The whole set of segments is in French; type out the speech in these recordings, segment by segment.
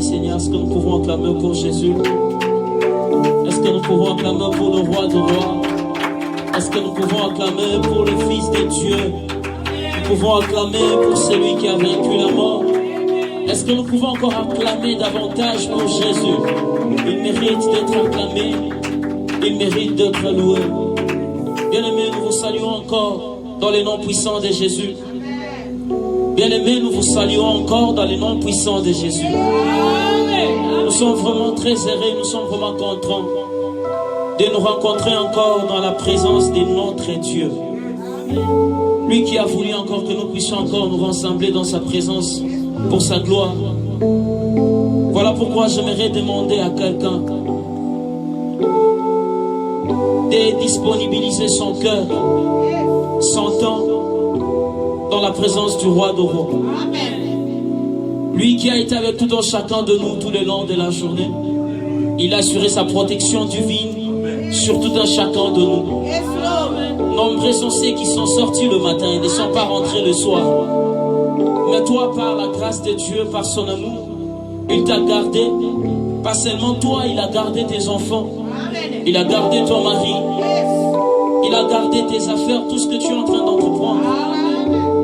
acclamer, Seigneur? Est-ce que nous pouvons acclamer pour Jésus? Est-ce que nous pouvons acclamer pour le roi de rois? Est-ce que nous pouvons acclamer pour le Fils de Dieu? Nous pouvons acclamer pour celui qui a vaincu la mort. Est-ce que nous pouvons encore acclamer davantage pour Jésus? Il mérite d'être acclamé. Il mérite d'être loué. Bien-aimés, nous vous saluons encore dans les noms puissants de Jésus. Bien-aimés, nous vous saluons encore dans les noms puissants de Jésus. Nous sommes vraiment très heureux, nous sommes vraiment contents de nous rencontrer encore dans la présence de notre Dieu. Lui qui a voulu encore que nous puissions encore nous rassembler dans sa présence pour sa gloire. Voilà pourquoi j'aimerais demander à quelqu'un de disponibiliser son cœur, son temps dans la présence du roi de rois. Lui qui a été avec tout un chacun de nous tout le long de la journée. Il a assuré sa protection divine sur tout un chacun de nous. Nombreux sont ceux qui sont sortis le matin et ne sont pas rentrés le soir. Mais toi, par la grâce de Dieu, par son amour, il t'a gardé. Pas seulement toi, il a gardé tes enfants. Il a gardé ton mari. Il a gardé tes affaires, tout ce que tu es en train d'entreprendre.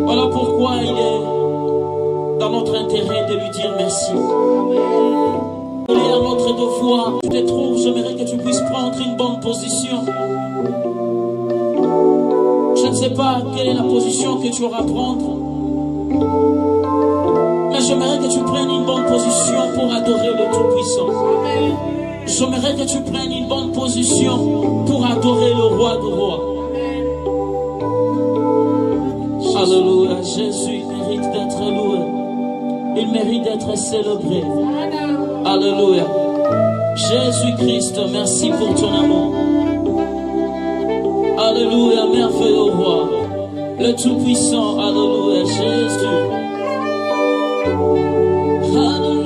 Voilà pourquoi il est dans notre intérêt de lui dire merci. Il est à notre devoir. Tu te trouves, j'aimerais que tu puisses prendre une bonne position. Je ne sais pas quelle est la position que tu auras à prendre. Mais j'aimerais que tu prennes une bonne position pour adorer le Tout-Puissant. J'aimerais que tu prennes une bonne position pour adorer le roi de rois. Alléluia, Jésus mérite d'être loué. Il mérite d'être célébré. Alléluia. Jésus-Christ, merci pour ton amour. Alléluia, merveilleux roi. Le Tout-Puissant, alléluia, Jésus. Alléluia.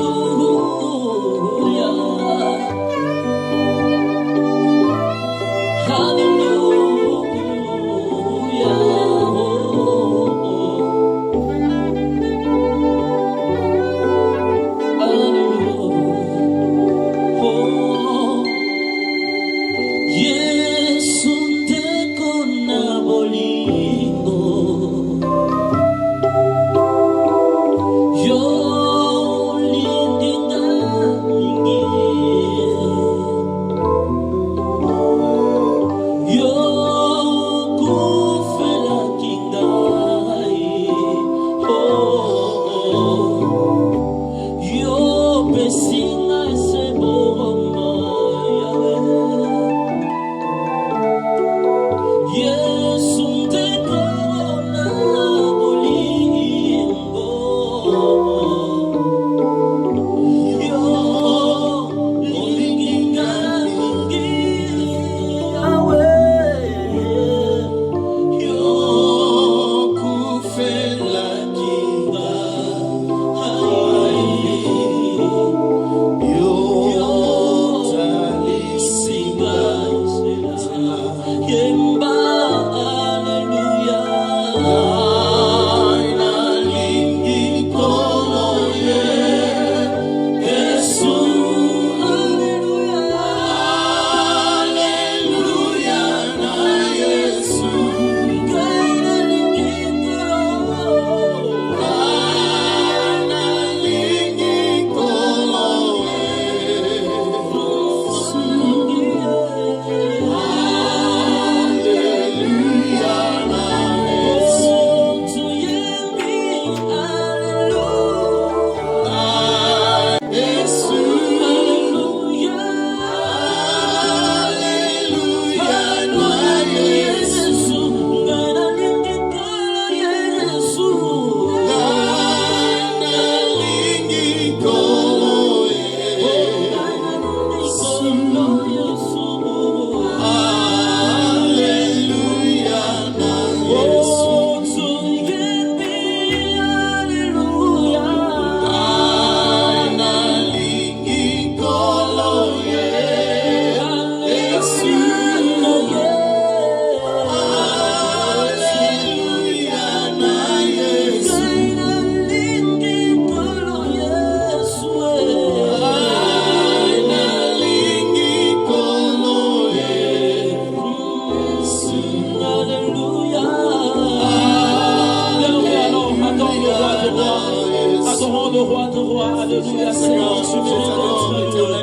le roi de rois. Alléluia, Seigneur, tu mérites d'être loué.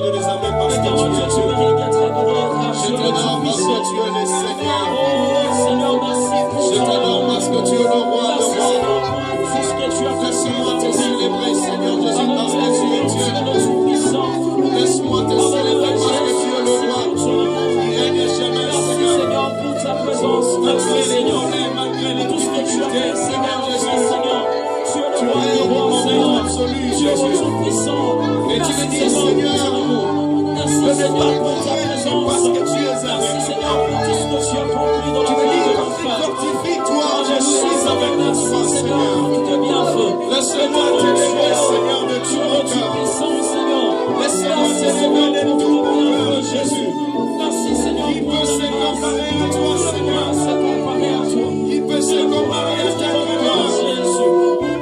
Éternel Dieu, tu mérites d'être adoré, car tu es le Tout-Puissant. Oh, Seigneur, merci pour Je t'adore parce que tu es le roi de merci, rois. Seigneur, pour tout ce que tu as fait. Laisse-moi te célébrer, Seigneur Jésus, parce que tu es Dieu. Tu es le Tout-Puissant. Laisse-moi te célébrer parce que tu es le roi. Il règne jamais, Merci, Seigneur. Seigneur, pour ta présence. Merci, Seigneur, pour tout ce que tu as fait, Seigneur. Merci, Seigneur. Tu es le roi de rois, Seigneur. Tu es le Tout-Puissant. Et tu Merci, me dis, Seigneur, Seigneur, pour ton amour. Merci, ne Seigneur, pas pour ta pleurer parce présence. que tu es Merci, avec Seigneur, pour tout ce que tu as accompli dans Tu la me vie dis, de ton frère. fortifie-toi, je suis avec toi, Merci, Seigneur, Seigneur. pour tout tes bienfaits. Laisse-moi t'élever, Seigneur, de Tu tout es mon le cœur. Tout-Puissant, Seigneur. Laisse-moi Merci, t'élever Seigneur, de pour tout tout mon tes cœur, bienfaits, Jésus. Merci, Seigneur, Qui pour peut ta se grâce. comparer à toi, Seigneur? Se comparer à toi. Qui peut se comparer à ta grâce? Jésus.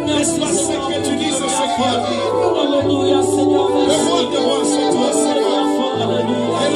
Merci, Parce Seigneur, que tu dis ce qui a dit. Alléluia, Seigneur, Le merci. roi de roi, c'est toi, Seigneur. Alléluia. Et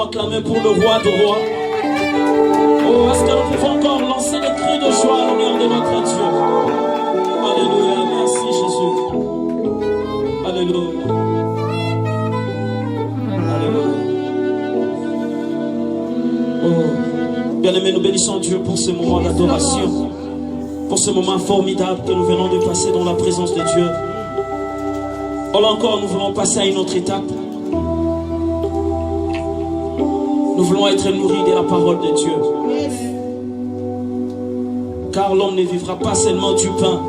Acclamer pour le roi de rois. Oh, est-ce que nous pouvons encore lancer des cris de joie à l'honneur de notre Dieu? Alléluia, merci Jésus. Alléluia. Alléluia. Oh, bien-aimés, nous bénissons Dieu pour ce moment d'adoration, pour ce moment formidable que nous venons de passer dans la présence de Dieu. Oh, là encore, nous voulons passer à une autre étape. Nous voulons être nourris de la parole de Dieu. Car l'homme ne vivra pas seulement du pain,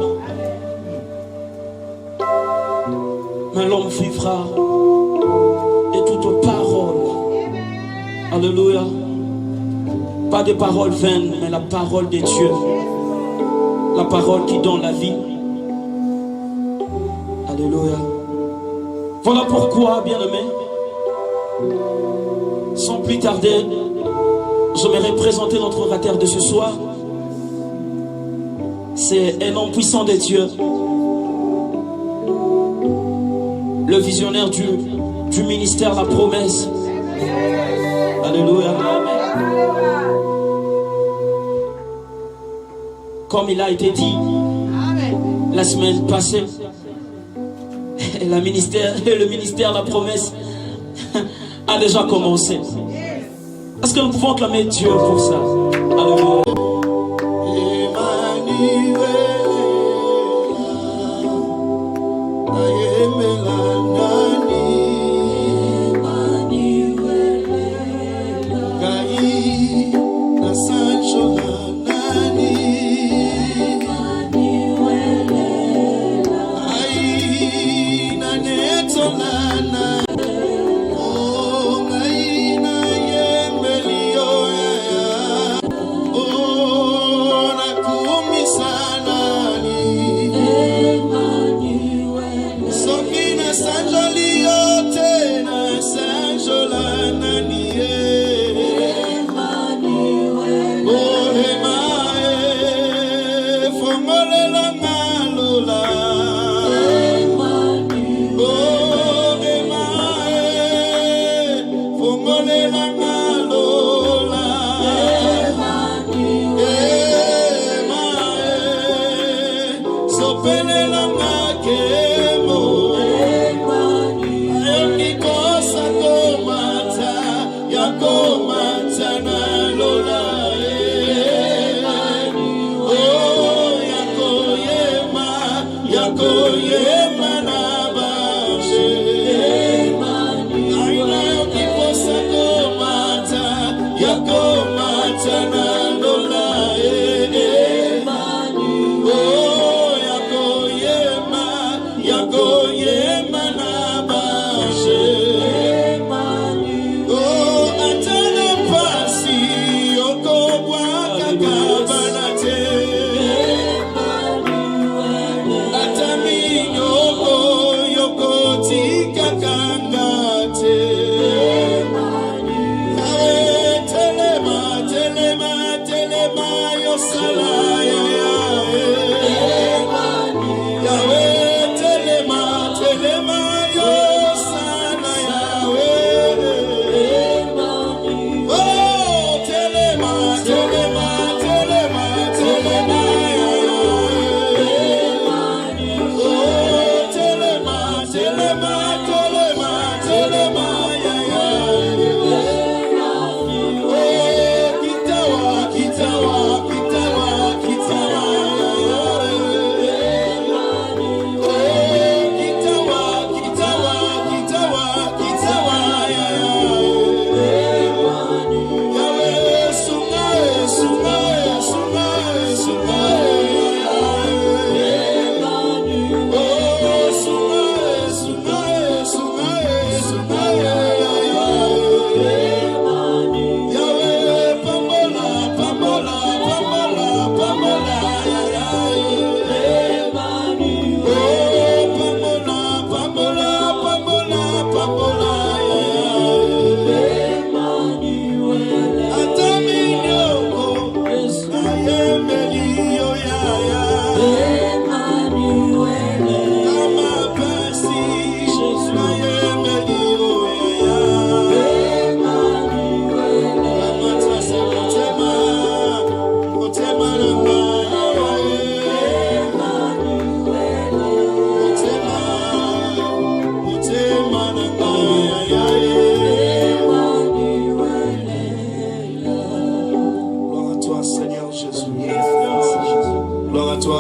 mais l'homme vivra de toute parole. Alléluia. Pas de parole vaine, mais la parole de Dieu. La parole qui donne la vie. Alléluia. Voilà pourquoi, bien-aimés, sans plus tarder, j'aimerais présenter notre orateur de ce soir. C'est un homme puissant de Dieu, le visionnaire du ministère La Promesse. Alléluia. Comme il a été dit la semaine passée, le ministère La Promesse a déjà commencé. Est-ce que nous pouvons acclamer Dieu pour ça? Alléluia. Telema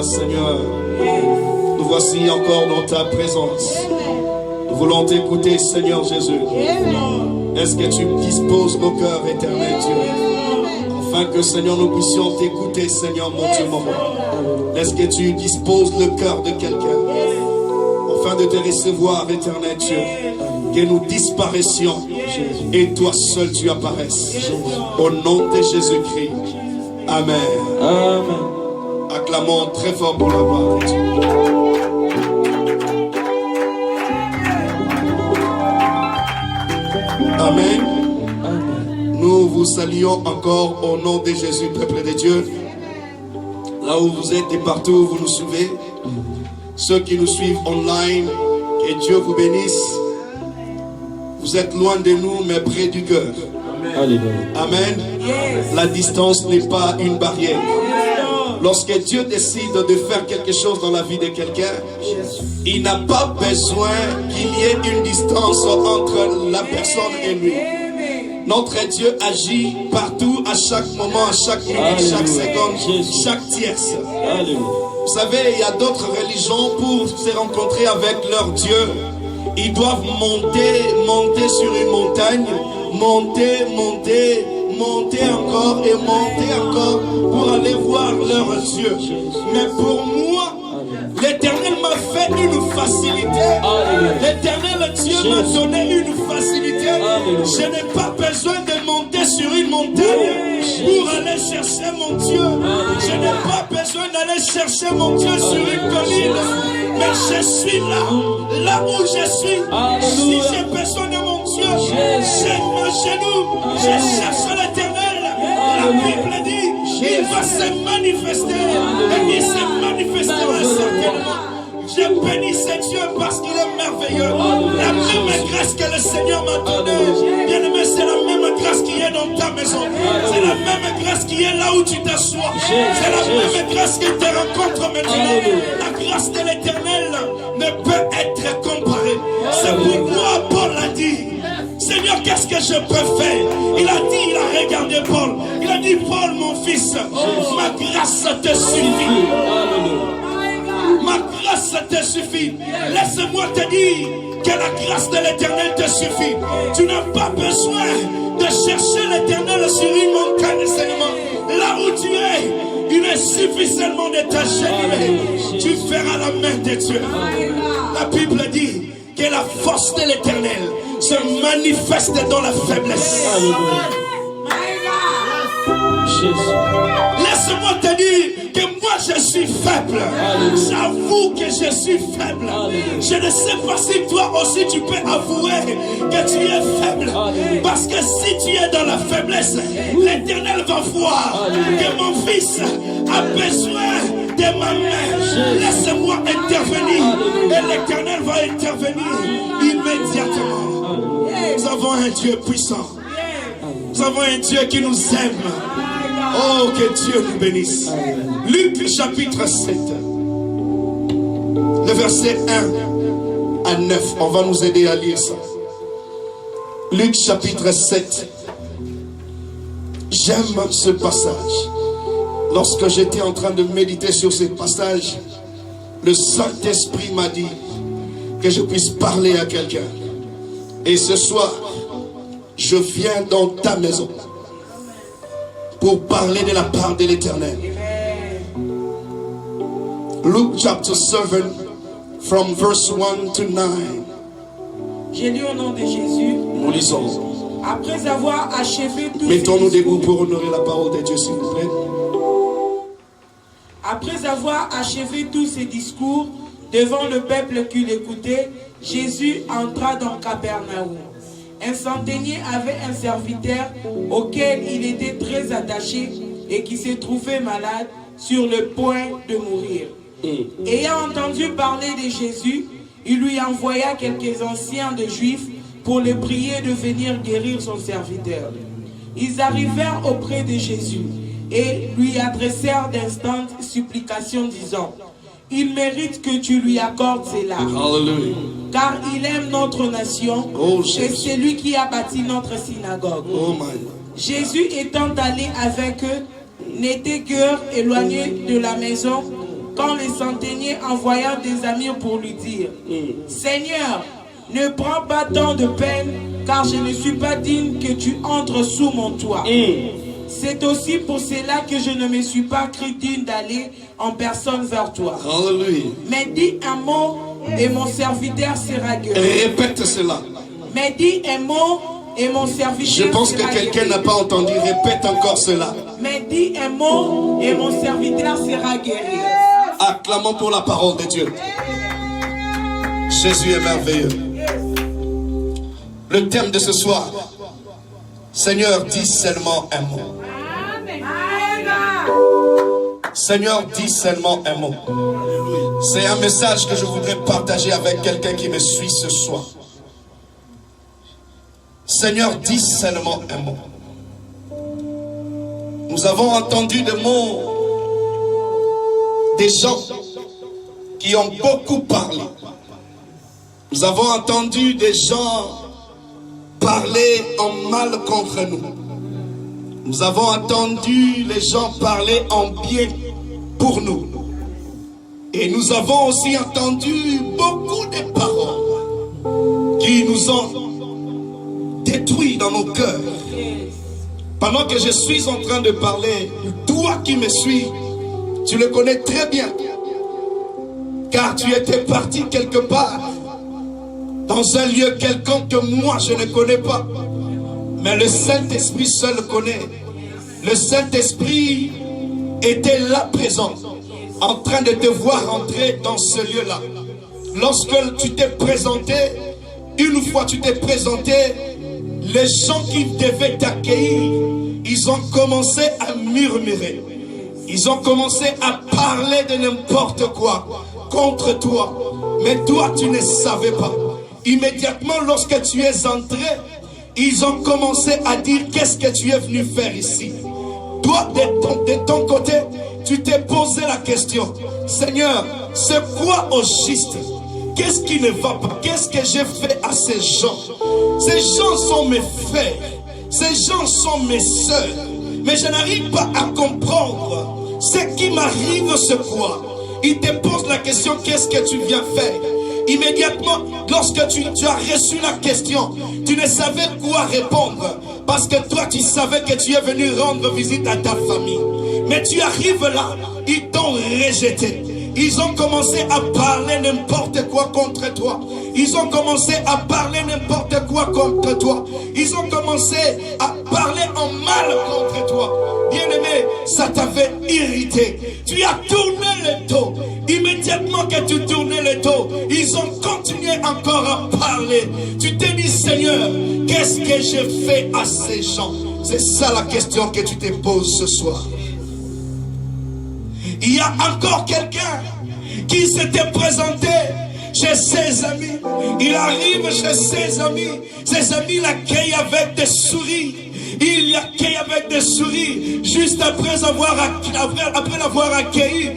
toi, Seigneur. Nous voici encore dans ta présence. Nous voulons t'écouter, Seigneur Jésus. Est-ce que tu disposes nos cœurs, éternel Dieu, afin que, Seigneur, nous puissions t'écouter, Seigneur, mon Dieu, mon roi. Est-ce que tu disposes le cœur de quelqu'un, afin de te recevoir, éternel Dieu, que nous disparaissions et toi seul tu apparaisses. Au nom de Jésus-Christ. Amen. Amen. Acclamons très fort pour la gloire de Dieu. Amen. Nous vous saluons encore au nom de Jésus, peuple de Dieu. Là où vous êtes et partout où vous nous suivez, ceux qui nous suivent online, que Dieu vous bénisse. Vous êtes loin de nous, mais près du cœur. Amen. La distance n'est pas une barrière. Lorsque Dieu décide de faire quelque chose dans la vie de quelqu'un, il n'a pas besoin qu'il y ait une distance entre la personne et lui. Notre Dieu agit partout, à chaque moment, à chaque minute, chaque seconde, chaque tierce. Vous savez, il y a d'autres religions pour se rencontrer avec leur Dieu. Ils doivent monter sur une montagne, monter encore et monter encore pour aller voir leur Dieu. Mais pour moi, l'Éternel m'a fait une facilité. L'Éternel Dieu m'a donné une facilité. Je n'ai pas besoin de monter sur une montagne pour aller chercher mon Dieu. Je n'ai pas besoin d'aller chercher mon Dieu sur une colline. Mais je suis là où je suis. Si j'ai besoin de mon Dieu, j'ai mon genou, je cherche l'Éternel. La Bible dit, il va se manifester et il se manifestera certainement. Je bénis ce Dieu parce qu'il est merveilleux. La même grâce que le Seigneur m'a donnée, bien aimé, c'est la même grâce qui est dans ta maison. C'est la même grâce qui est là où tu t'assois. C'est la même grâce qui te rencontre maintenant. La grâce de l'Éternel ne peut être comparée. C'est pourquoi Paul a dit, Seigneur, qu'est-ce que je peux faire? Il a regardé Paul. Il a dit, Paul, mon fils, ma grâce te suffit. Ma grâce te suffit. Laisse-moi te dire que la grâce de l'Éternel te suffit. Tu n'as pas besoin de chercher l'Éternel sur une montagne seulement. Là où tu es, il est suffisamment de t'acheter. Tu feras la main de Dieu. La Bible dit que la force de l'Éternel se manifeste dans la faiblesse. Laisse-moi te dire que moi je suis faible. J'avoue que je suis faible. Je ne sais pas si toi aussi tu peux avouer que tu es faible. Parce que si tu es dans la faiblesse, l'Éternel va voir que mon fils a besoin de ma main. Laisse-moi intervenir. Et l'Éternel va intervenir immédiatement. Nous avons un Dieu puissant. Nous avons un Dieu qui nous aime. Oh, que Dieu nous bénisse. Luc chapitre 7. Le verset 1 à 9. On va nous aider à lire ça. Luc chapitre 7. J'aime ce passage. Lorsque j'étais en train de méditer sur ce passage, le Saint-Esprit m'a dit que je puisse parler à quelqu'un. Et ce soir, je viens dans ta maison pour parler de la part de l'Éternel. Luke chapter 7 from verse 1 to 9. J'ai lu au nom de Jésus. Nous lisons. Après avoir achevé tout. Mettons-nous debout pour honorer la parole de Dieu, s'il vous plaît. Après avoir achevé tous ses discours devant le peuple qui l'écoutait, Jésus entra dans Capernaum. Un centenier avait un serviteur auquel il était très attaché et qui se trouvait malade sur le point de mourir. Ayant entendu parler de Jésus, il lui envoya quelques anciens de Juifs pour le prier de venir guérir son serviteur. Ils arrivèrent auprès de Jésus et lui adressèrent d'instantes supplications disant: il mérite que tu lui accordes cela. Hallelujah. Car il aime notre nation et c'est lui qui a bâti notre synagogue. Jésus étant allé avec eux, n'était guère éloigné de la maison quand le centenier envoya des amis pour lui dire, Seigneur, ne prends pas tant de peine, car je ne suis pas digne que tu entres sous mon toit. C'est aussi pour cela que je ne me suis pas cru digne d'aller en personne vers toi. Alléluia. Mais dis un mot et mon serviteur sera guéri. Répète cela. Mais dis un mot et mon serviteur Je pense que sera quelqu'un guéri. n'a pas entendu. Répète encore cela. Mais dis un mot et mon serviteur sera guéri. Acclamons pour la parole de Dieu. Jésus est merveilleux. Le thème de ce soir, Seigneur, dis seulement un mot. Seigneur, dis seulement un mot. C'est un message que je voudrais partager avec quelqu'un qui me suit ce soir. Seigneur, dis seulement un mot. Nous avons entendu des mots des gens qui ont beaucoup parlé. Nous avons entendu des gens parler en mal contre nous. Nous avons entendu les gens parler en bien pour nous. Et nous avons aussi entendu beaucoup de paroles qui nous ont détruits dans nos cœurs. Pendant que je suis en train de parler, toi qui me suis, tu le connais très bien. Car tu étais parti quelque part, dans un lieu quelconque que moi je ne connais pas. Mais le Saint-Esprit seul connaît. Le Saint-Esprit était là présent, en train de te voir entrer dans ce lieu-là. Lorsque tu t'es présenté, une fois tu t'es présenté, les gens qui devaient t'accueillir, ils ont commencé à murmurer. Ils ont commencé à parler de n'importe quoi contre toi. Mais toi, tu ne savais pas. Immédiatement, lorsque tu es entré, ils ont commencé à dire qu'est-ce que tu es venu faire ici. Toi, de ton côté, tu t'es posé la question. Seigneur, c'est quoi au juste? Qu'est-ce qui ne va pas? Qu'est-ce que j'ai fait à ces gens? Ces gens sont mes frères. Ces gens sont mes sœurs. Mais je n'arrive pas à comprendre. Ce qui m'arrive, c'est quoi? Il te pose la question, qu'est-ce que tu viens faire? Immédiatement, lorsque tu as reçu la question, tu ne savais quoi répondre. Parce que toi, tu savais que tu es venu rendre visite à ta famille. Mais tu arrives là, ils t'ont rejeté. Ils ont commencé à parler n'importe quoi contre toi. Ils ont commencé à parler n'importe quoi contre toi. Ils ont commencé à parler en mal contre toi. Bien-aimé, ça t'avait irrité. Tu as tourné le dos. Immédiatement que tu tournais le dos, ils ont continué encore à parler. Tu t'es dit, Seigneur, qu'est-ce que j'ai fait à ces gens? C'est ça la question que tu te poses ce soir. Il y a encore quelqu'un qui s'était présenté chez ses amis. Il arrive chez ses amis l'accueillent avec des sourires. Il l'accueille avec des sourires. Juste après l'avoir accueilli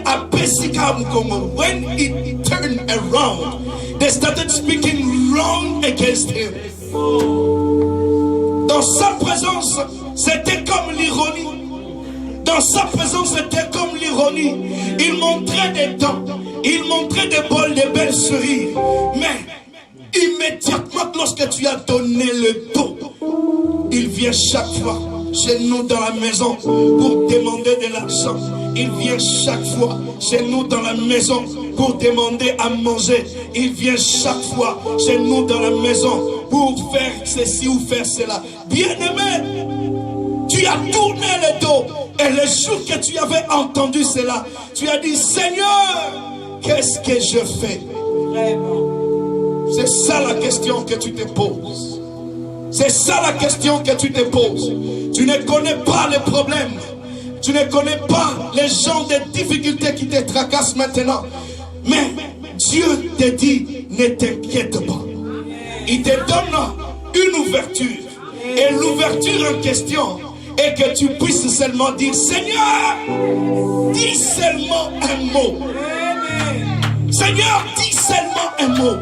à Pessikam Congo. When he turned around, they started speaking wrong against him. Dans sa présence, c'était comme l'ironie. Dans sa présence, c'était comme l'ironie. Il montrait des dents, il montrait des bols, des belles sourires. Mais immédiatement, lorsque tu as donné le dos, il vient chaque fois chez nous dans la maison pour demander de l'argent. Il vient chaque fois chez nous dans la maison pour demander à manger. Il vient chaque fois chez nous dans la maison pour faire ceci ou faire cela. Bien-aimé, tu as tourné le dos. Et le jour que tu avais entendu cela, tu as dit, Seigneur, qu'est-ce que je fais? C'est ça la question que tu te poses. C'est ça la question que tu te poses. Tu ne connais pas les problèmes. Tu ne connais pas les gens de difficultés qui te tracassent maintenant. Mais Dieu te dit, ne t'inquiète pas. Il te donne une ouverture. Et l'ouverture en question, et que tu puisses seulement dire, Seigneur, dis seulement un mot. Seigneur, dis seulement un mot.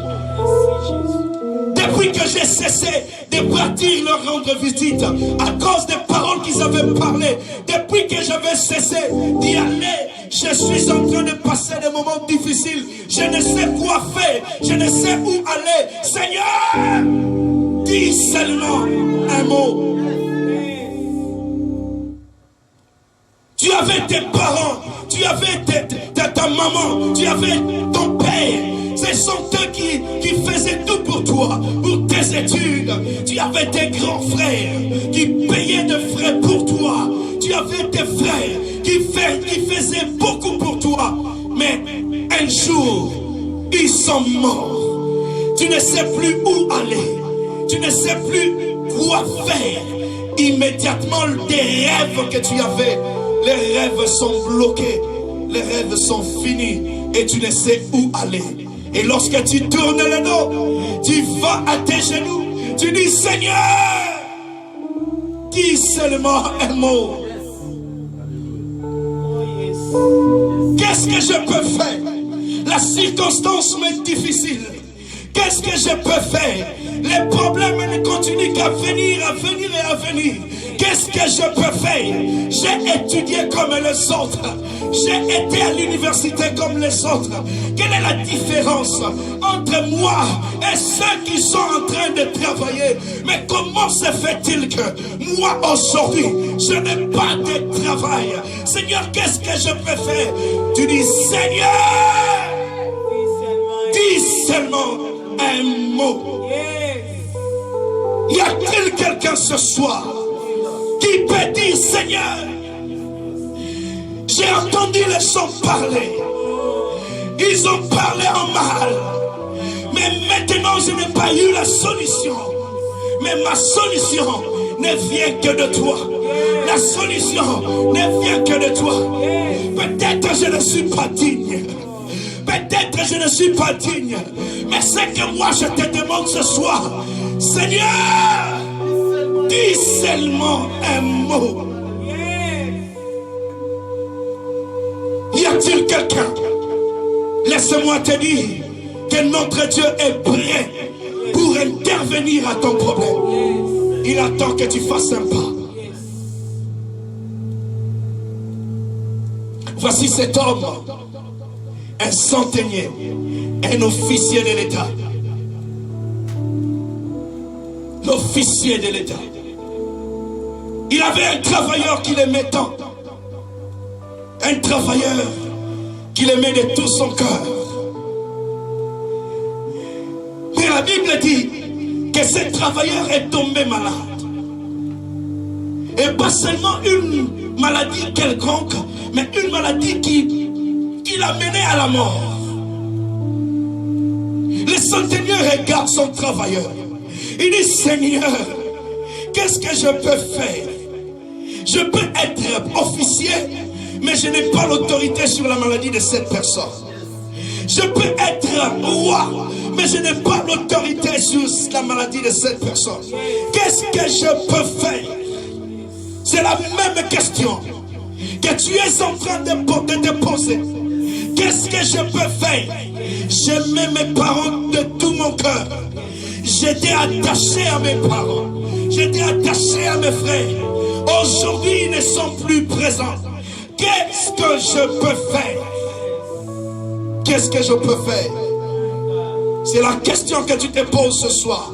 Depuis que j'ai cessé de partir leur rendre visite, à cause des paroles qu'ils avaient parlé, depuis que j'avais cessé d'y aller Je suis en train de passer des moments difficiles. Je ne sais quoi faire. Je ne sais où aller. Seigneur, dis seulement un mot. Tu avais tes parents, tu avais ta maman, tu avais ton père. Ce sont eux qui faisaient tout pour toi, pour tes études. Tu avais tes grands frères qui payaient des frais pour toi. Tu avais tes frères qui faisaient beaucoup pour toi. Mais un jour, ils sont morts. Tu ne sais plus où aller. Tu ne sais plus quoi faire. Immédiatement, des rêves que tu avais, les rêves sont bloqués. Les rêves sont finis. Et tu ne sais où aller. Et lorsque tu tournes le dos, tu vas à tes genoux. Tu dis, Seigneur, dis seulement un mot. Qu'est-ce que je peux faire? La circonstance m'est difficile. Qu'est-ce que je peux faire? Les problèmes ne continuent qu'à venir, à venir et à venir. Qu'est-ce que je peux faire? J'ai étudié comme les autres. J'ai été à l'université comme les autres. Quelle est la différence entre moi et ceux qui sont en train de travailler? Mais comment se fait-il que moi aujourd'hui, je n'ai pas de travail? Seigneur, qu'est-ce que je peux faire? Tu dis, Seigneur, dis seulement un mot. Y a-t-il quelqu'un ce soir qui peut dire, Seigneur, j'ai entendu les gens parler. Ils ont parlé en mal. Mais maintenant, je n'ai pas eu la solution. Mais ma solution ne vient que de toi. La solution ne vient que de toi. Peut-être je ne suis pas digne. Peut-être je ne suis pas digne. Mais c'est que moi je te demande ce soir, Seigneur, dis seulement un mot. Y a-t-il quelqu'un? Laisse-moi te dire que notre Dieu est prêt pour intervenir à ton problème. Il attend que tu fasses un pas. Voici cet homme, un centenier, un officier de l'État. L'officier de l'État. Il avait un travailleur qui l'aimait tant. Un travailleur qui l'aimait de tout son cœur. Mais la Bible dit que ce travailleur est tombé malade. Et pas seulement une maladie quelconque, mais une maladie qui l'a mené à la mort. Le centenier regarde son travailleur. Il dit, Seigneur, qu'est-ce que je peux faire? Je peux être officier, mais je n'ai pas l'autorité sur la maladie de cette personne. Je peux être roi, mais je n'ai pas l'autorité sur la maladie de cette personne. Qu'est-ce que je peux faire? C'est la même question que tu es en train de te poser. Qu'est-ce que je peux faire? J'aimais mes parents de tout mon cœur. J'étais attaché à mes parents. J'étais attaché à mes frères. Aujourd'hui, ils ne sont plus présents. Qu'est-ce que je peux faire? Qu'est-ce que je peux faire? C'est la question que tu te poses ce soir.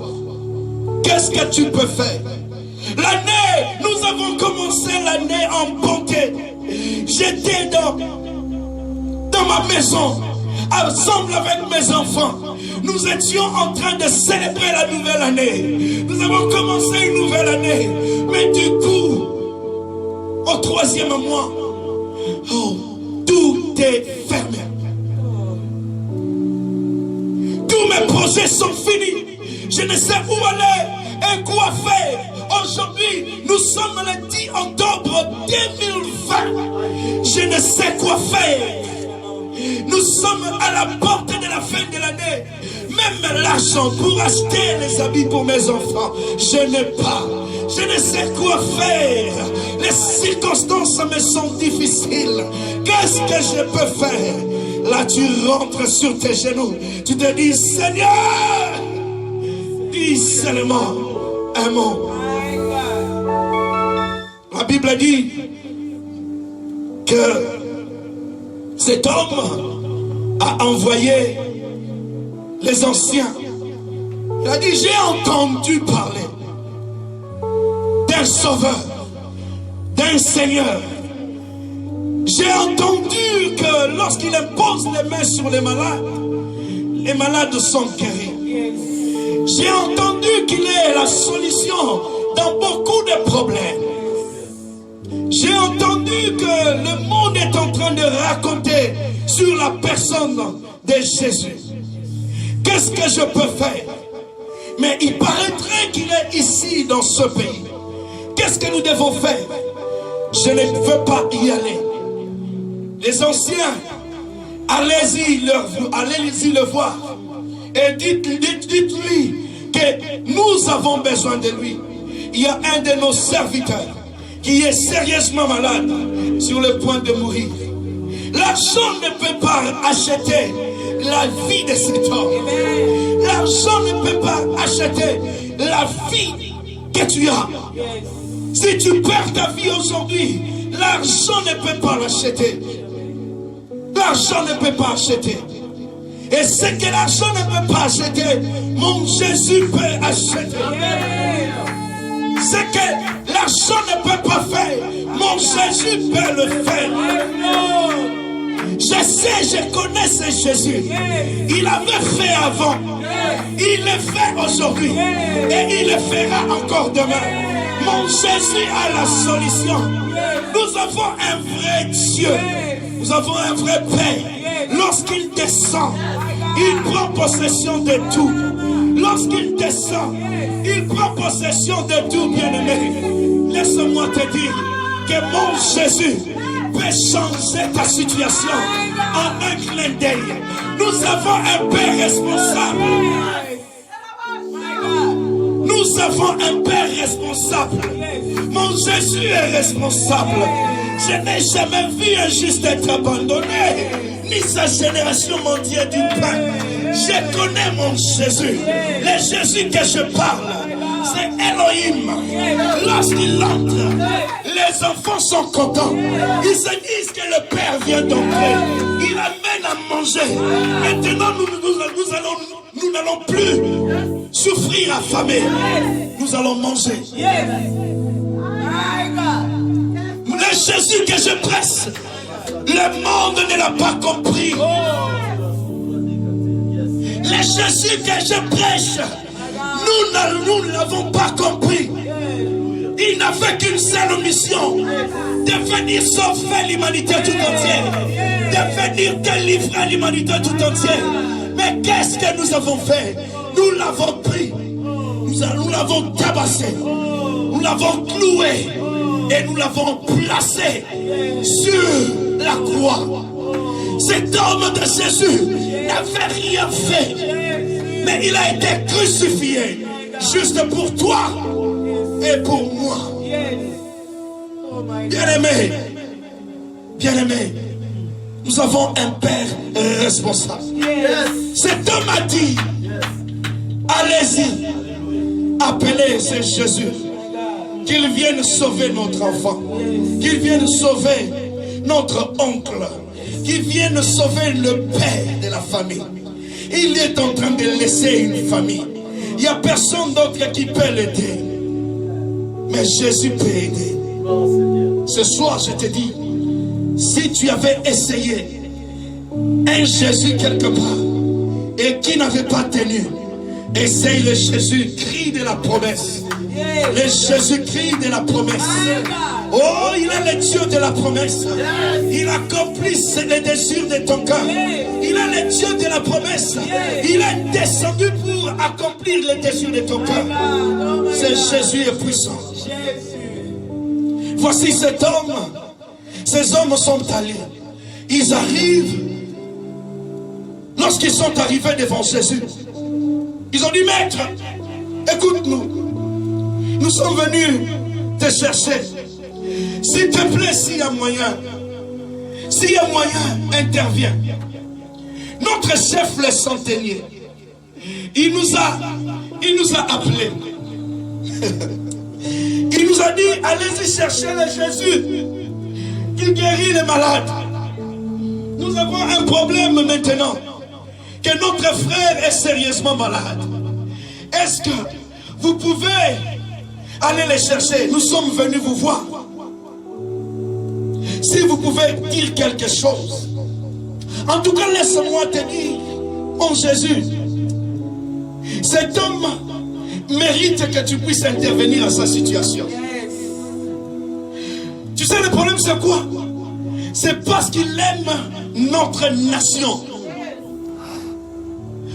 Qu'est-ce que tu peux faire? L'année, nous avons commencé l'année en bonté. J'étais dans ma maison, ensemble avec mes enfants. Nous étions en train de célébrer la nouvelle année. Nous avons commencé une nouvelle année. Mais du coup, au 3e mois, tout est fermé. Tous mes projets sont finis. Je ne sais où aller et quoi faire. Aujourd'hui, nous sommes le 10 octobre 2020. Je ne sais quoi faire. Nous sommes à la porte de la fin de l'année. Même l'argent pour acheter les habits pour mes enfants, je n'ai pas. Je ne sais quoi faire. Les circonstances me sont difficiles. Qu'est-ce que je peux faire? Là, tu rentres sur tes genoux. Tu te dis, Seigneur, dis seulement un mot. La Bible dit que cet homme a envoyé les anciens. Il a dit, j'ai entendu parler d'un sauveur, d'un Seigneur. J'ai entendu que lorsqu'il impose les mains sur les malades sont guéris. J'ai entendu qu'il est la solution dans beaucoup de problèmes. J'ai entendu que le monde est en train de raconter sur la personne de Jésus. Qu'est-ce que je peux faire? Mais il paraîtrait qu'il est ici dans ce pays. Qu'est-ce que nous devons faire? Je ne veux pas y aller. Les anciens, allez-y le voir. Et dites-lui que nous avons besoin de lui. Il y a un de nos serviteurs qui est sérieusement malade, sur le point de mourir. L'argent ne peut pas acheter la vie de cet homme. L'argent ne peut pas acheter la vie que tu as. Si tu perds ta vie aujourd'hui, l'argent ne peut pas l'acheter. L'argent ne peut pas acheter. Et ce que l'argent ne peut pas acheter, mon Jésus peut acheter. Ce que l'argent ne peut pas faire, mon Jésus peut le faire. Je sais, je connais ce Jésus. Il avait fait avant. Il le fait aujourd'hui. Et il le fera encore demain. Mon Jésus a la solution. Nous avons un vrai Dieu. Nous avons un vrai Père. Lorsqu'il descend, il prend possession de tout. Lorsqu'il descend, il prend possession de tout, bien-aimé. Laisse-moi te dire que mon Jésus peut changer ta situation en un clin d'œil. Nous avons un Père responsable. Nous avons un Père responsable. Mon Jésus est responsable. Je n'ai jamais vu un juste être abandonné, ni sa génération mendier du pain. Je connais mon Jésus. Le Jésus que je parle, c'est Elohim. Lorsqu'il entre, les enfants sont contents. Ils se disent que le Père vient d'entrer. Il amène à manger. Maintenant, nous n'allons plus souffrir affamés. Nous allons manger. Le Jésus que je presse, le monde ne l'a pas compris. Le Jésus que je prêche, nous ne l'avons pas compris. Il n'a fait qu'une seule mission, de venir sauver l'humanité tout entière, de venir délivrer l'humanité tout entière. Mais qu'est-ce que nous avons fait? Nous l'avons pris, nous l'avons tabassé, nous l'avons cloué et nous l'avons placé sur la croix. Cet homme de Jésus n'avait rien fait, mais il a été crucifié juste pour toi et pour moi. Bien-aimé, bien-aimé, nous avons un Père responsable. Cet homme a dit, allez-y, appelez ce Jésus, qu'il vienne sauver notre enfant, qu'il vienne sauver notre oncle, qu'il vienne sauver le père de la famille. Il est en train de laisser une famille. Il n'y a personne d'autre qui peut l'aider. Mais Jésus peut aider. Ce soir, je te dis, si tu avais essayé un Jésus quelque part et qui n'avait pas tenu, essaye le Jésus-Christ de la promesse. Le Jésus-Christ de la promesse. Oh, il est le Dieu de la promesse. Il accomplit les désirs de ton cœur. Il est le Dieu de la promesse. Il est descendu pour accomplir les désirs de ton cœur. C'est Jésus est puissant. Voici cet homme. Ces hommes sont allés. Ils arrivent. Lorsqu'ils sont arrivés devant Jésus, ils ont dit, Maître, écoute-nous. Nous sommes venus te chercher. S'il te plaît, s'il y a moyen, interviens. Notre chef, le centenier, il nous a appelés. Il nous a dit, allez-y chercher le Jésus qui guérit les malades. Nous avons un problème maintenant. Que notre frère est sérieusement malade. Est-ce que vous pouvez aller les chercher? Nous sommes venus vous voir. Si vous pouvez dire quelque chose. En tout cas, laisse-moi te dire, mon Jésus, cet homme mérite que tu puisses intervenir à sa situation. Tu sais, le problème c'est quoi? C'est parce qu'il aime notre nation.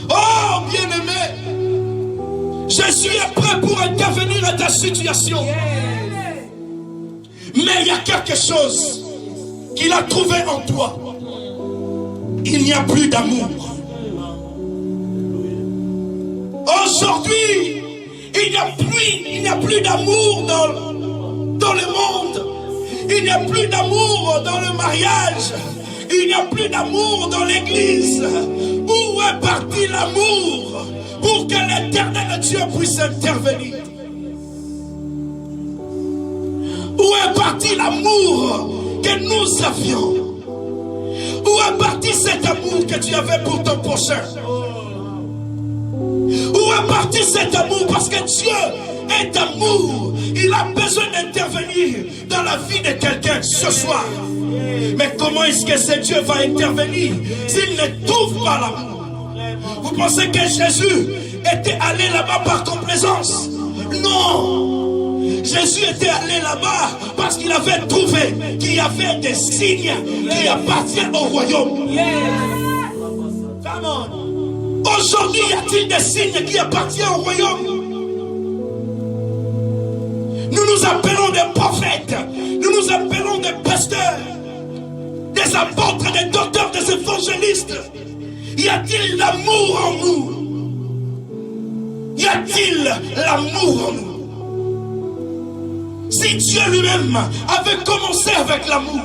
Oh, bien-aimé, Jésus est prêt pour intervenir à ta situation. Mais il y a quelque chose qu'il a trouvé en toi. Il n'y a plus d'amour. Aujourd'hui, il n'y a plus d'amour dans le monde. Il n'y a plus d'amour dans le mariage. Il n'y a plus d'amour dans l'église. Où est parti l'amour pour que l'éternel Dieu puisse intervenir? Où est parti l'amour que nous avions? Où est parti cet amour que tu avais pour ton prochain? Où est parti cet amour? Parce que Dieu est amour. Il a besoin d'intervenir dans la vie de quelqu'un ce soir. Mais comment est-ce que ce Dieu va intervenir s'il ne trouve pas l'amour? Vous pensez que Jésus était allé là-bas par complaisance? Non. Jésus était allé là-bas parce qu'il avait trouvé qu'il y avait des signes qui appartiennent au royaume. Come on. Aujourd'hui, y a-t-il des signes qui appartiennent au royaume? Nous nous appelons des prophètes, nous nous appelons des pasteurs, des apôtres, des docteurs, des évangélistes. Y a-t-il l'amour en nous? Y a-t-il l'amour en nous? Si Dieu lui-même avait commencé avec l'amour,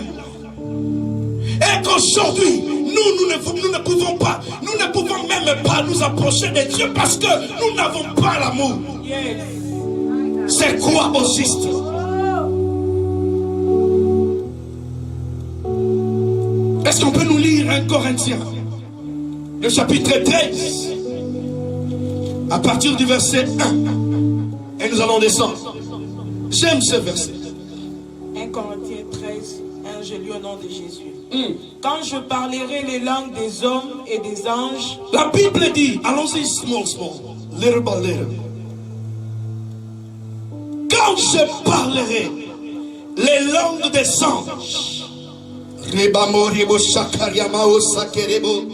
et qu'aujourd'hui, nous ne pouvons pas, nous ne pouvons même pas nous approcher de Dieu parce que nous n'avons pas l'amour. C'est quoi au juste? Est-ce qu'on peut nous lire 1 Corinthiens, le chapitre 13, à partir du verset 1, et nous allons descendre. J'aime ce verset. 1 Corinthiens 13, 1, je lis au nom de Jésus. Quand je parlerai les langues des hommes et des anges. La Bible dit, allons-y small, little by little. Quand je parlerai les langues des anges. Rebamoribo Shakariama Osakerebo.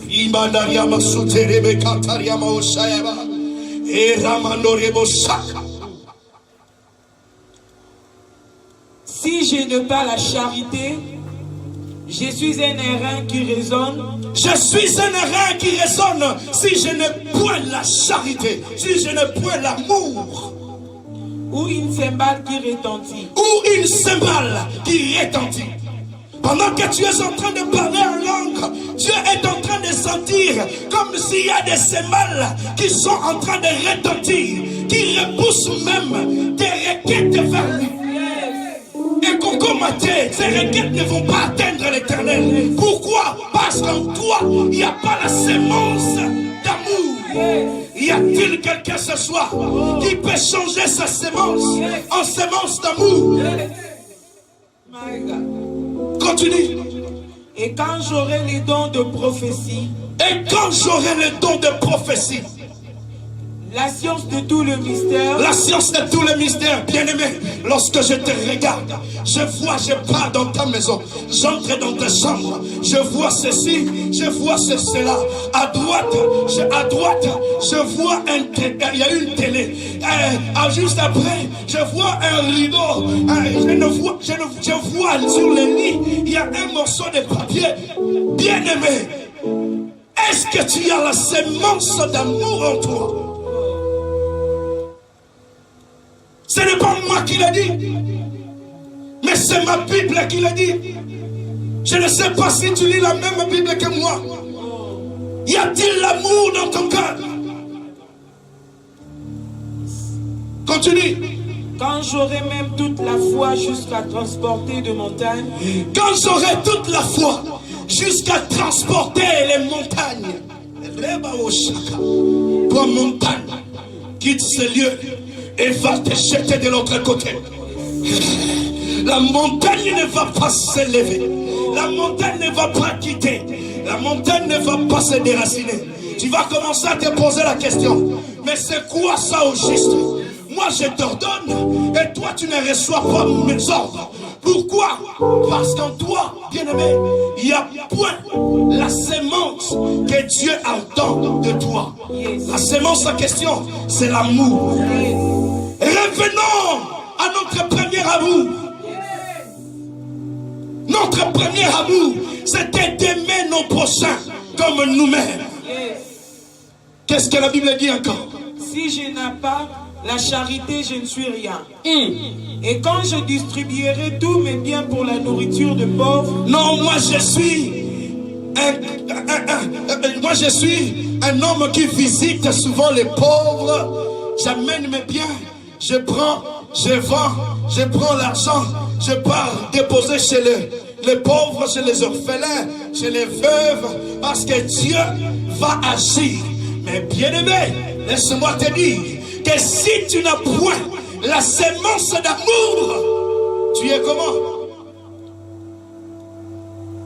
Rimanariama Suterebe Katariama Oshayaba. Et Ramanoribo Shaka. Si je n'ai pas la charité, je suis un airain qui résonne. Je suis un airain qui résonne si je n'ai point la charité, si je n'ai point l'amour. Ou une cymbale qui retentit. Ou une cymbale qui retentit. Pendant que tu es en train de parler en langue, Dieu est en train de sentir comme s'il y a des cymbales qui sont en train de retentir, qui repoussent même des requêtes vers lui. Et Coco Maté, ces requêtes ne vont pas atteindre l'éternel. Pourquoi? Parce qu'en toi, il n'y a pas la sémence d'amour. Y a-t-il quelqu'un ce soir qui peut changer sa sémence en sémence d'amour? Continue. Et quand j'aurai les dons de prophétie. Et quand j'aurai le don de prophétie. La science de tout le mystère. La science de tout le mystère, bien-aimé. Lorsque je te regarde, je pars dans ta maison. J'entre dans ta chambre. Je vois ceci, je vois cela. À droite, je vois il y a une télé. Juste après, je vois un rideau. Je vois sur le lit, il y a un morceau de papier. Bien-aimé, est-ce que tu as la sémence d'amour en toi? Ce n'est pas moi qui l'ai dit, mais c'est ma Bible qui l'a dit. Je ne sais pas si tu lis la même Bible que moi. Y a-t-il l'amour dans ton cœur? Continue. Quand j'aurai même toute la foi jusqu'à transporter de montagnes. Quand j'aurai toute la foi jusqu'à transporter les montagnes. Toi, montagne, quitte ce lieu et va te jeter de l'autre côté. La montagne ne va pas s'élever. La montagne ne va pas quitter. La montagne ne va pas se déraciner. Tu vas commencer à te poser la question. Mais c'est quoi ça au juste? Moi je t'ordonne et toi tu ne reçois pas mes ordres. Pourquoi? Parce qu'en toi, bien-aimé, il y a point la sémence que Dieu entend de toi. La sémence en question, c'est l'amour. Revenons à notre premier amour. Notre premier amour, c'était d'aimer nos prochains comme nous-mêmes. Qu'est-ce que la Bible dit encore? Si je n'ai pas la charité, je ne suis rien. Et quand je distribuerai tous mes biens pour la nourriture de pauvres. Non, moi je suis un homme qui visite souvent les pauvres. J'amène mes biens, je prends, je vends, je prends l'argent, je pars déposer chez les pauvres, chez les orphelins, chez les veuves, parce que Dieu va agir. Mais bien-aimé, laisse-moi te dire que si tu n'as point la sémence d'amour, tu es comment?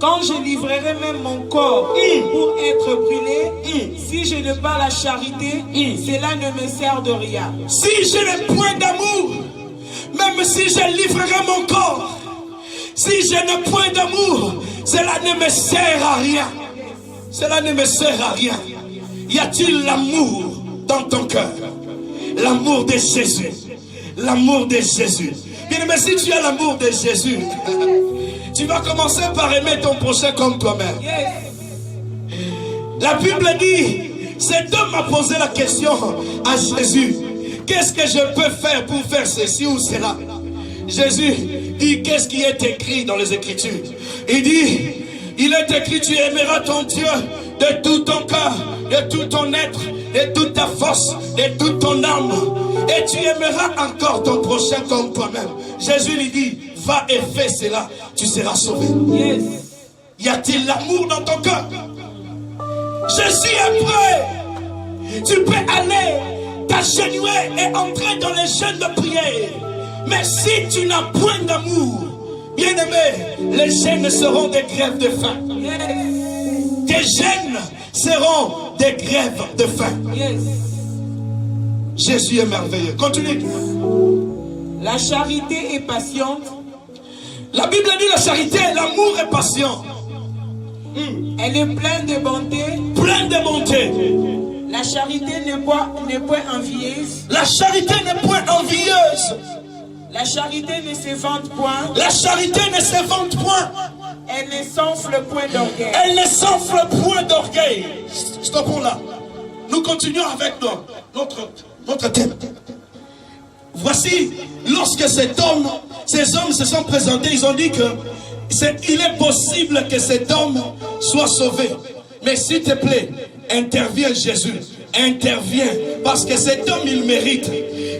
Quand je livrerai même mon corps pour être brûlé, si je n'ai pas la charité, cela ne me sert de rien. Si je n'ai point d'amour, même si je livrerai mon corps, si je n'ai point d'amour, cela ne me sert à rien. Cela ne me sert à rien. Y a-t-il l'amour dans ton cœur? L'amour de Jésus. L'amour de Jésus. Bien, mais si tu as l'amour de Jésus, tu vas commencer par aimer ton prochain comme toi-même. La Bible dit, cet homme a posé la question à Jésus. Qu'est-ce que je peux faire pour faire ceci ou cela? Jésus dit, qu'est-ce qui est écrit dans les Écritures? Il dit, il est écrit, tu aimeras ton Dieu de tout ton cœur, de tout ton être, de toute ta force, de toute ton âme. Et tu aimeras encore ton prochain comme toi-même. Jésus lui dit, va et fais cela, tu seras sauvé. Y a-t-il l'amour dans ton cœur? Jésus est prêt. Tu peux aller t'agenouiller et entrer dans les jeûnes de prière. Mais si tu n'as point d'amour, bien-aimé, les jeûnes seront des grèves de faim. Tes jeûnes seront des grèves de faim. Jésus est merveilleux. Continue. La charité est patiente. La Bible dit la charité, l'amour est patient. Elle est pleine de bonté. Pleine de bonté. La charité n'est point envieuse. La charité n'est point envieuse. La charité ne se vante point. La charité ne se vante point. Elle ne s'enfle point d'orgueil. Elle ne s'enfle point d'orgueil. Stoppons là. Nous continuons avec notre thème. Voici, lorsque ces hommes se sont présentés, ils ont dit que il est possible que cet homme soit sauvé. Mais s'il te plaît, interviens Jésus. Interviens. Parce que cet homme, il mérite.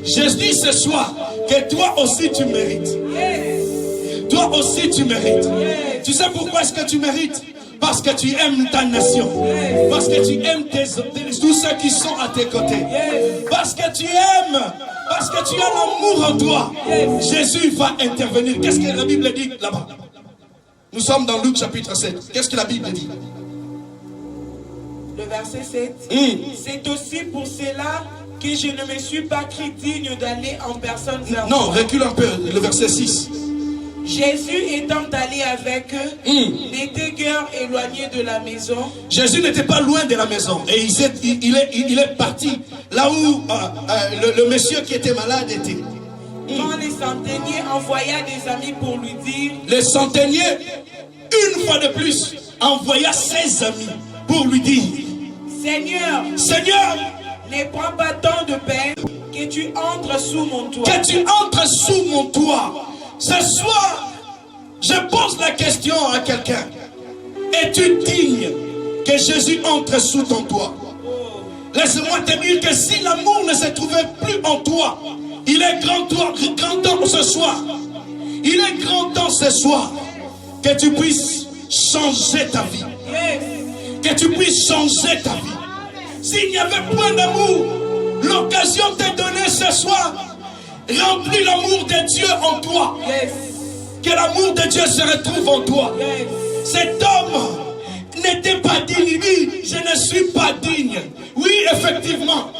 Je dis ce soir que toi aussi tu mérites. Toi aussi tu mérites. Tu sais pourquoi est-ce que tu mérites? Parce que tu aimes ta nation. Parce que tu aimes tous ceux qui sont à tes côtés. Parce que tu aimes. Parce que tu as l'amour en toi. Jésus va intervenir. Qu'est-ce que la Bible dit là-bas? Nous sommes dans Luc chapitre 7. Qu'est-ce que la Bible dit? Le verset 7. C'est aussi pour cela que je ne me suis pas cru digne d'aller en personne vers Non, recule un peu. Le verset 6. Jésus étant allé avec eux, n'était guère éloigné de la maison. Jésus n'était pas loin de la maison. Et il est parti là où le monsieur qui était malade était. Quand les centeniers envoya des amis pour lui dire. Les centeniers, une fois de plus, envoya ses amis pour lui dire. Seigneur, ne prends pas tant de peine que tu entres sous mon toit. Que tu entres sous mon toit. Ce soir, je pose la question à quelqu'un. Es-tu digne que Jésus entre sous ton toit? Laisse-moi te dire que si l'amour ne se trouvait plus en toi, Il est grand temps ce soir. Il est grand temps ce soir que tu puisses changer ta vie. Que tu puisses changer ta vie. S'il n'y avait point d'amour, l'occasion t'est donnée ce soir. Remplis l'amour de Dieu en toi. Que l'amour de Dieu se retrouve en toi. Cet homme n'était pas digne. Il dit, je ne suis pas digne. Oui, effectivement.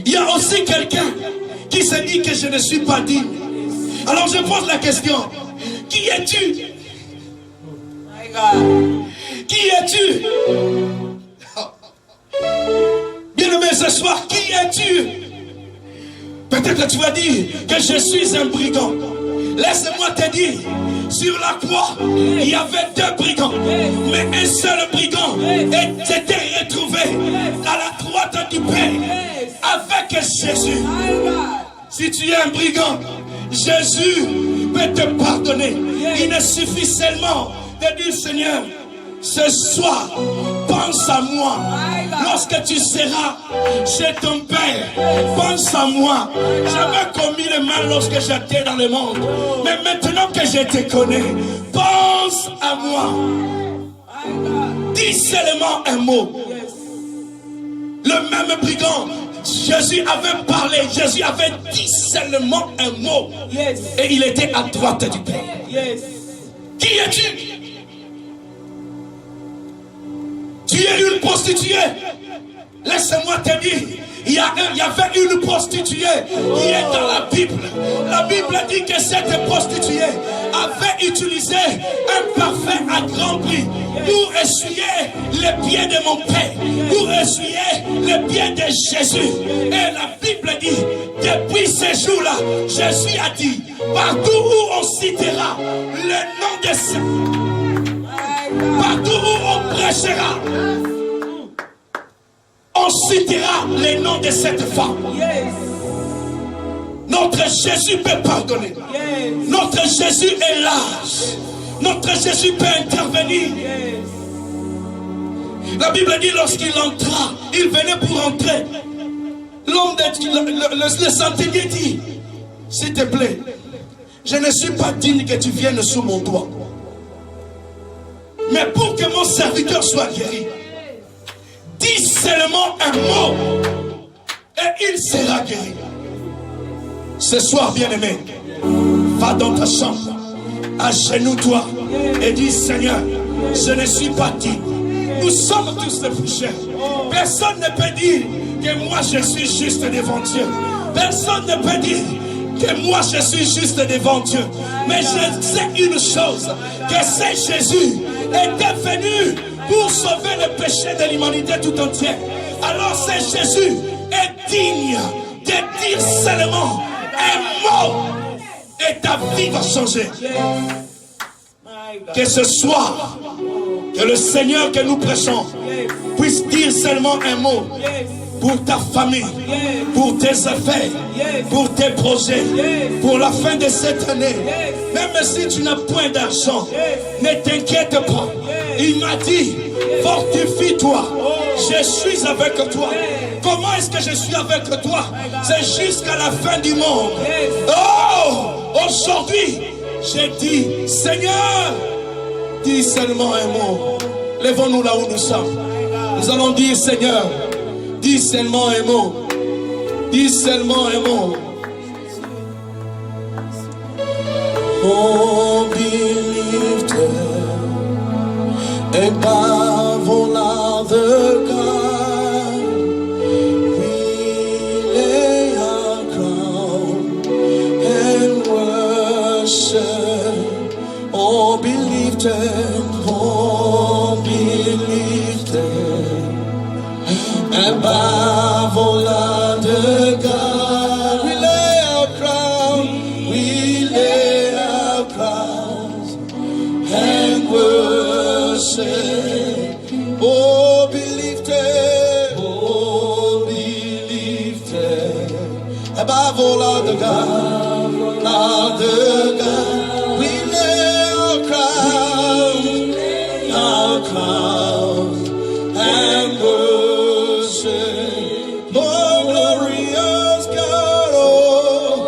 Il y a aussi quelqu'un qui se dit que je ne suis pas digne. Alors je pose la question. Qui es-tu? Qui es-tu? Bien-aimé, ce soir, qui es-tu? Peut-être que tu vas dire que je suis un brigand. Laisse-moi te dire, sur la croix, il y avait 2 brigands, mais un seul brigand était retrouvé à la droite du Père avec Jésus. Si tu es un brigand, Jésus peut te pardonner. Il ne suffit seulement de dire, Seigneur, ce soir, pense à moi. Lorsque tu seras chez ton Père, pense à moi. J'avais commis le mal lorsque j'étais dans le monde. Mais maintenant que je te connais, pense à moi. Dis seulement un mot. Le même brigand, Jésus avait parlé, Jésus avait dit seulement un mot. Et il était à droite du Père. Qui es-tu? Tu es une prostituée. Laisse-moi te dire, il y avait une prostituée qui est dans la Bible. La Bible dit que cette prostituée avait utilisé un parfum à grand prix pour essuyer les pieds de mon Père, pour essuyer les pieds de Jésus. Et la Bible dit, depuis ce jour-là, Jésus a dit, partout où on citera le nom de ce, partout où on prêchera, on citera les noms de cette femme. Notre Jésus peut pardonner. Notre Jésus est large. Notre Jésus peut intervenir. La Bible dit lorsqu'il entra, il venait pour entrer. Le centenier dit, s'il te plaît, je ne suis pas digne que tu viennes sous mon toit. Mais pour que mon serviteur soit guéri, dis seulement un mot et il sera guéri. Ce soir, bien-aimé, va dans ta chambre, agenouille-toi et dis, Seigneur, je ne suis pas digne. Nous sommes tous des pécheurs. Personne ne peut dire que moi je suis juste devant Dieu. Personne ne peut dire que moi je suis juste devant Dieu. Mais je sais une chose, que c'est Jésus était venu pour sauver le péché de l'humanité tout entière. Alors c'est Jésus est digne de dire seulement un mot et ta vie va changer. Que ce soir, que le Seigneur que nous prêchons puisse dire seulement un mot pour ta famille, pour tes affaires, pour tes projets, pour la fin de cette année. Même si tu n'as point d'argent, ne t'inquiète pas. Il m'a dit, fortifie-toi, je suis avec toi. Comment est-ce que je suis avec toi? C'est jusqu'à la fin du monde. Oh, aujourd'hui, j'ai dit, Seigneur, dis seulement un mot. Lèvons-nous là où nous sommes. Nous allons dire, Seigneur, dis seulement un mot. Dis seulement un mot. Oh, be lifted above all other God. We lay our crown and worship. Oh, be lifted. Oh, be lifted above all other God. We lay our crown, we lay our crowns and worship. Oh, be lifted above all other God, other God. We lay our crowns and worship. Oh, glorious God, oh,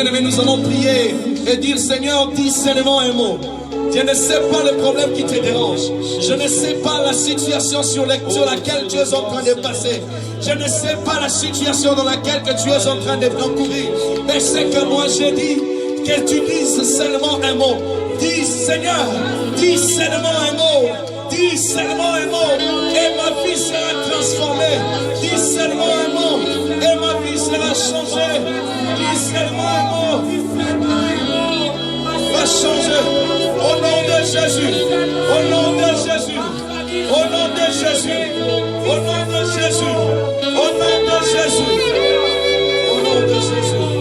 bien-aimés, nous allons prier et dire, Seigneur, dis seulement un mot. Je ne sais pas le problème qui te dérange. Je ne sais pas la situation sur laquelle tu es en train de passer. Je ne sais pas la situation dans laquelle que tu es en train d'encourir. Mais c'est que moi j'ai dit que tu dises seulement un mot. Dis Seigneur, dis seulement un mot. Dis seulement un mot. Et ma vie sera transformée. Dis seulement un mot. Et ma vie sera changée. Dis seulement un mot. Va changer. Au nom de Jésus. Au nom de Jésus. Au nom de Jésus. Au nom de Jésus. Au nom de Jésus. Au nom de Jésus.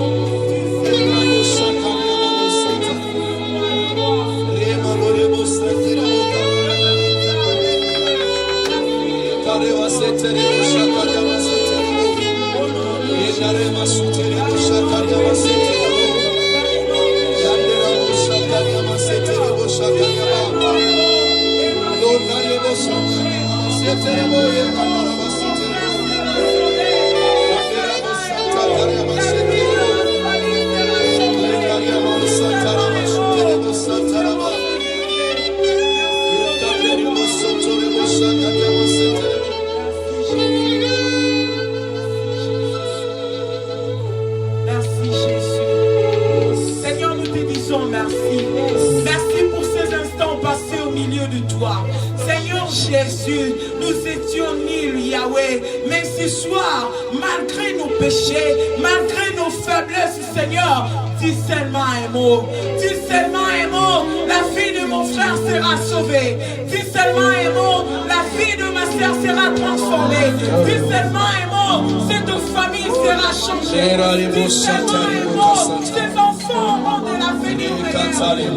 Jésus, nous étions nuls, Yahweh, mais ce soir, malgré nos péchés, malgré nos faiblesses, Seigneur, dis seulement un mot, dis seulement un mot, la vie de mon frère sera sauvée, dis seulement un mot, la vie de ma soeur sera transformée, dis seulement un mot, cette famille sera changée, dis seulement un mot, ces enfants auront de l'avenir meilleur,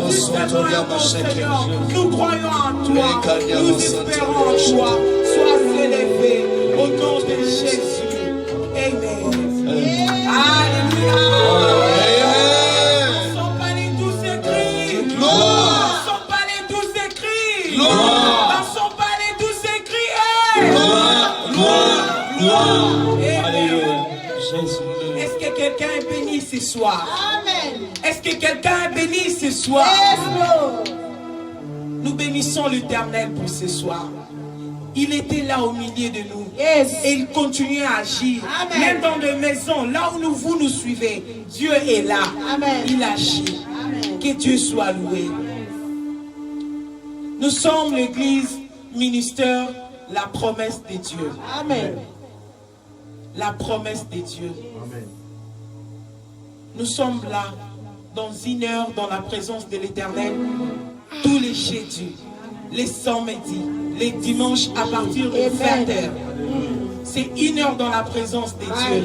dis seulement un mot, Seigneur, nous croyons en toi, nous espérons en toi, sois élevé au nom de Jésus, Amen. Alléluia. Est-ce que quelqu'un est béni ce soir? Amen. Est-ce que quelqu'un est béni ce soir? Yes, nous bénissons l'Éternel pour ce soir. Il était là au milieu de nous. Yes. Et il continue à agir. Amen. Même dans les maisons, là où vous nous suivez, Dieu est là. Amen. Il agit. Amen. Que Dieu soit loué. Nous sommes l'église ministère, la promesse de Dieu. Amen. La promesse de Dieu. Amen. Nous sommes là, dans une heure, dans la présence de l'Éternel, tous les jeudis, les samedis, les dimanches à partir de 20h. C'est une heure dans la présence de Dieu.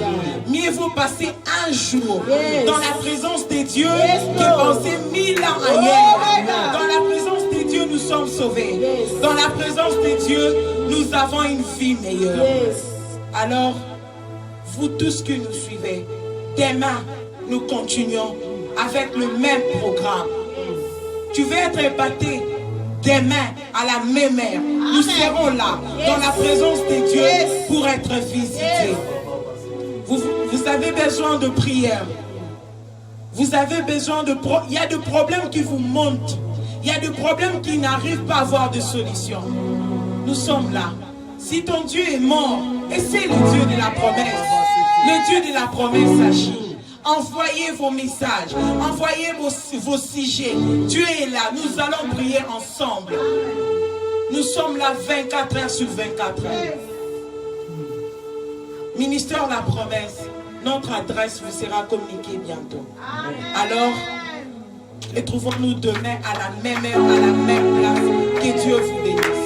Mieux vaut passer un jour dans la présence de Dieu que passer 1000 ans ailleurs. Dans la présence de Dieu, nous sommes sauvés. Dans la présence de Dieu, nous avons une vie meilleure. Alors, vous tous qui nous suivez, demain, nous continuons avec le même programme. Tu veux être épaté demain à la même heure. Nous serons là, dans la présence de Dieu, pour être visités. Vous avez besoin de prière. Vous avez besoin de... Il y a des problèmes qui vous montent. Il y a des problèmes qui n'arrivent pas à avoir de solution. Nous sommes là. Si ton Dieu est mort, et c'est le Dieu de la promesse. Le Dieu de la promesse agit. Envoyez vos messages, envoyez vos sujets. Dieu est là, nous allons prier ensemble. Nous sommes là 24 heures sur 24 heures. Ministère La Promesse, notre adresse vous sera communiquée bientôt. Alors, retrouvons-nous demain à la même heure, à la même place. Que Dieu vous bénisse.